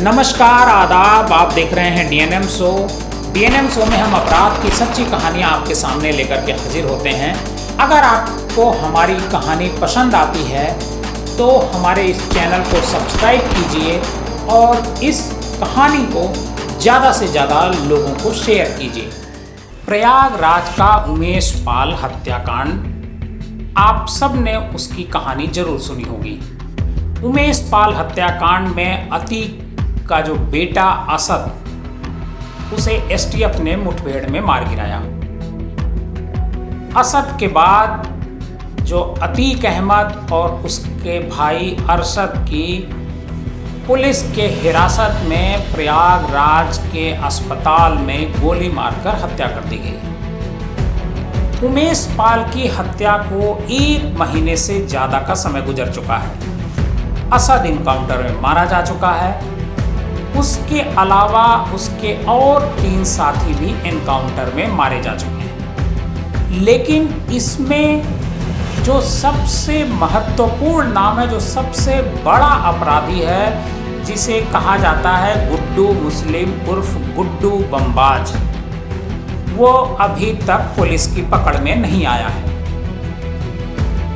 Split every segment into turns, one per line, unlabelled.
नमस्कार आदाब, आप देख रहे हैं डीएनएम शो। डीएनएम शो में हम अपराध की सच्ची कहानियां आपके सामने लेकर के हाजिर होते हैं। अगर आपको हमारी कहानी पसंद आती है तो हमारे इस चैनल को सब्सक्राइब कीजिए और इस कहानी को ज़्यादा से ज़्यादा लोगों को शेयर कीजिए। प्रयागराज का उमेश पाल हत्याकांड, आप सब ने उसकी कहानी जरूर सुनी होगी। उमेश पाल हत्याकांड में अतीक का जो बेटा असद, उसे एसटीएफ ने मुठभेड़ में मार गिराया। असद के बाद जो अतीक अहमद और उसके भाई अरशद की पुलिस के हिरासत में प्रयागराज के अस्पताल में गोली मारकर हत्या कर दी गई। उमेश पाल की हत्या को 1 महीने से ज़्यादा का समय गुजर चुका है। असद इनकाउंटर में मारा जा चुका है। उसके अलावा उसके और 3 साथी भी एनकाउंटर में मारे जा चुके हैं। लेकिन इसमें जो सबसे महत्वपूर्ण नाम है, जो सबसे बड़ा अपराधी है, जिसे कहा जाता है गुड्डू मुस्लिम उर्फ गुड्डू बमबाज, वो अभी तक पुलिस की पकड़ में नहीं आया है।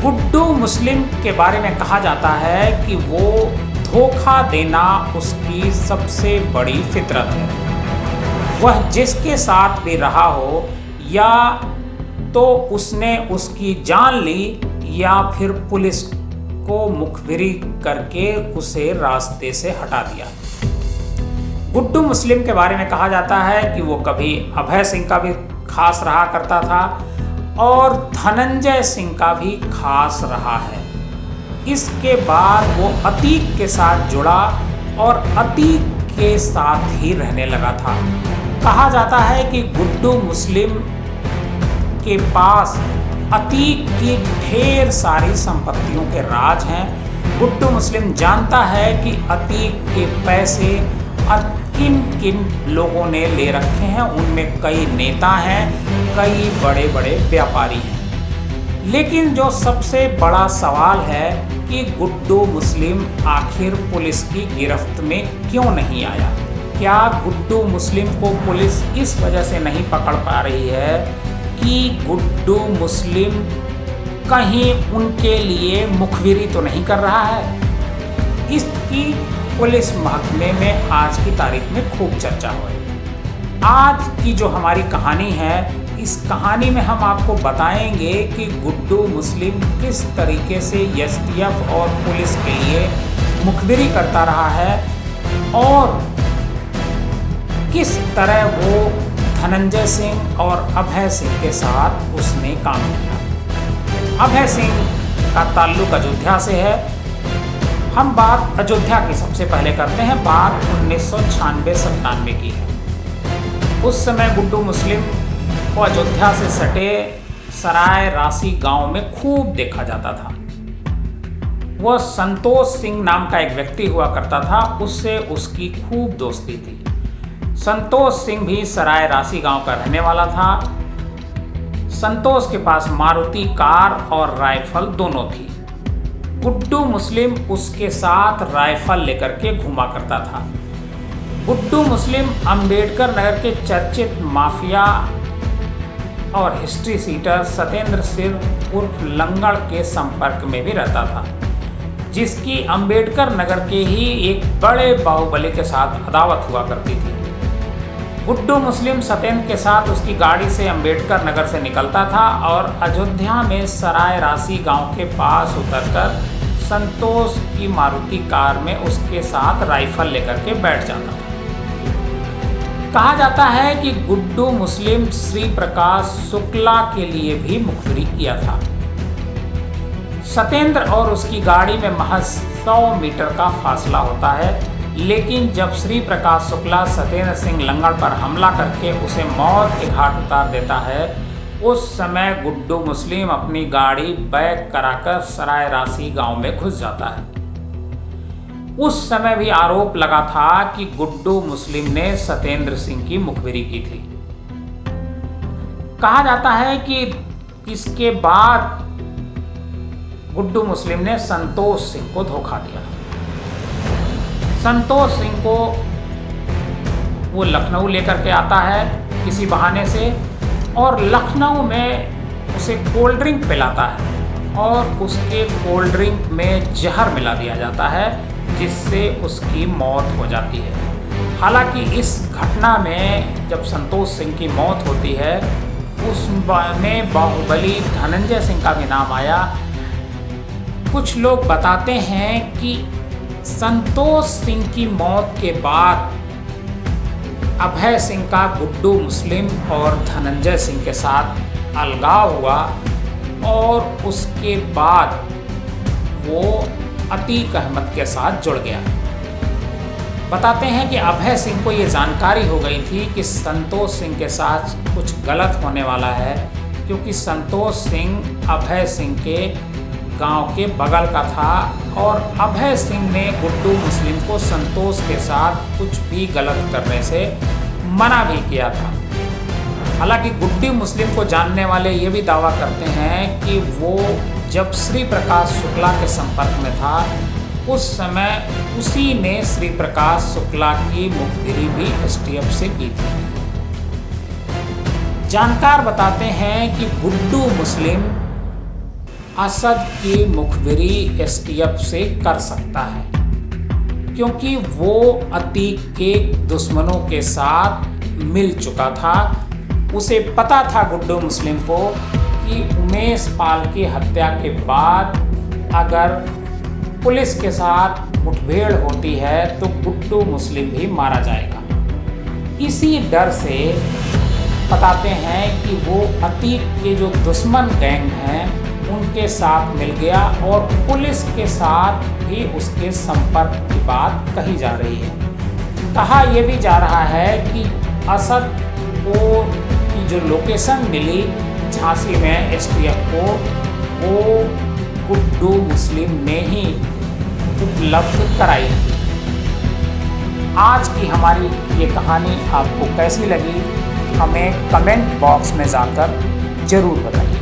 गुड्डू मुस्लिम के बारे में कहा जाता है कि वो धोखा देना उसकी सबसे बड़ी फितरत है। वह जिसके साथ भी रहा हो, या तो उसने उसकी जान ली या फिर पुलिस को मुखबिरी करके उसे रास्ते से हटा दिया। गुड्डू मुस्लिम के बारे में कहा जाता है कि वो कभी अभय सिंह का भी खास रहा करता था और धनंजय सिंह का भी खास रहा है। इसके बाद वो अतीक के साथ जुड़ा और अतीक के साथ ही रहने लगा था। कहा जाता है कि गुड्डू मुस्लिम के पास अतीक की ढेर सारी संपत्तियों के राज हैं। गुड्डू मुस्लिम जानता है कि अतीक के पैसे किन किन लोगों ने ले रखे हैं। उनमें कई नेता हैं, कई बड़े बड़े व्यापारी हैं। लेकिन जो सबसे बड़ा सवाल है कि गुड्डू मुस्लिम आखिर पुलिस की गिरफ्त में क्यों नहीं आया। क्या गुड्डू मुस्लिम को पुलिस इस वजह से नहीं पकड़ पा रही है कि गुड्डू मुस्लिम कहीं उनके लिए मुखबिरी तो नहीं कर रहा है। इसकी पुलिस महकमे में आज की तारीख में खूब चर्चा हुई। आज की जो हमारी कहानी है, इस कहानी में हम आपको बताएंगे कि गुड्डू मुस्लिम किस तरीके से एसटीएफ और पुलिस के लिए मुखबिरी करता रहा है और किस तरह वो धनंजय सिंह और अभय सिंह के साथ उसने काम किया। अभय सिंह का ताल्लुक अयोध्या से है। हम बात अयोध्या की सबसे पहले करते हैं। बात 1996-97 की है। उस समय गुड्डू मुस्लिम को अयोध्या से सटे सराय राशि गांव में खूब देखा जाता था। वह संतोष सिंह नाम का एक व्यक्ति हुआ करता था, उससे उसकी खूब दोस्ती थी। संतोष सिंह भी सराय राशि गांव का रहने वाला था। संतोष के पास मारुति कार और राइफल दोनों थी। गुड्डू मुस्लिम उसके साथ राइफल लेकर के घूमा करता था। गुड्डू मुस्लिम अंबेडकर नगर के चर्चित माफिया और हिस्ट्री सीटर सत्येंद्र सिंह उर्फ लंगड़ के संपर्क में भी रहता था, जिसकी अंबेडकर नगर के ही एक बड़े बाहुबली के साथ अदावत हुआ करती थी। गुड्डू मुस्लिम सत्येंद्र के साथ उसकी गाड़ी से अंबेडकर नगर से निकलता था और अयोध्या में सराय राशि गांव के पास उतरकर संतोष की मारुति कार में उसके साथ राइफल लेकर के बैठ जाता था। कहा जाता है कि गुड्डू मुस्लिम श्री प्रकाश शुक्ला के लिए भी मुखबिरी किया था। सत्येंद्र और उसकी गाड़ी में महज 100 मीटर का फासला होता है, लेकिन जब श्री प्रकाश शुक्ला सत्येंद्र सिंह लंगड़ पर हमला करके उसे मौत के घाट उतार देता है, उस समय गुड्डू मुस्लिम अपनी गाड़ी बैक कराकर सराय राशि गांव में घुस जाता है। उस समय भी आरोप लगा था कि गुड्डू मुस्लिम ने सत्येंद्र सिंह की मुखबिरी की थी। कहा जाता है कि इसके बाद गुड्डू मुस्लिम ने संतोष सिंह को धोखा दिया। संतोष सिंह को वो लखनऊ लेकर के आता है किसी बहाने से, और लखनऊ में उसे कोल्ड ड्रिंक पिलाता है और उसके कोल्ड ड्रिंक में जहर मिला दिया जाता है, जिससे उसकी मौत हो जाती है। हालांकि इस घटना में जब संतोष सिंह की मौत होती है, उसमें बाहुबली धनंजय सिंह का भी नाम आया। कुछ लोग बताते हैं कि संतोष सिंह की मौत के बाद अभय सिंह का गुड्डू मुस्लिम और धनंजय सिंह के साथ अलगाव हुआ और उसके बाद वो अतीक अहमद के साथ जुड़ गया। बताते हैं कि अभय सिंह को ये जानकारी हो गई थी कि संतोष सिंह के साथ कुछ गलत होने वाला है, क्योंकि संतोष सिंह अभय सिंह के गांव के बगल का था और अभय सिंह ने गुड्डू मुस्लिम को संतोष के साथ कुछ भी गलत करने से मना भी किया था। हालांकि गुड्डू मुस्लिम को जानने वाले ये भी दावा करते हैं कि वो जब श्री प्रकाश शुक्ला के संपर्क में था, उस समय उसी ने श्री प्रकाश शुक्ला की मुखबिरी भी एसटीएफ से की थी। जानकार बताते हैं कि गुड्डू मुस्लिम असद की मुखबिरी एसटीएफ से कर सकता है, क्योंकि वो अतीक के दुश्मनों के साथ मिल चुका था। उसे पता था गुड्डू मुस्लिम को कि उमेश पाल की हत्या के बाद अगर पुलिस के साथ मुठभेड़ होती है तो गुड्डू मुस्लिम भी मारा जाएगा। इसी डर से बताते हैं कि वो अतीक के जो दुश्मन गैंग हैं उनके साथ मिल गया और पुलिस के साथ भी उसके संपर्क की बात कही जा रही है। कहा यह भी जा रहा है कि असद को की जो लोकेशन मिली झांसी में एसटीएफ को, वो गुड्डू मुस्लिम ने ही उपलब्ध कराई थी। आज की हमारी ये कहानी आपको कैसी लगी, हमें कमेंट बॉक्स में जाकर जरूर बताइए।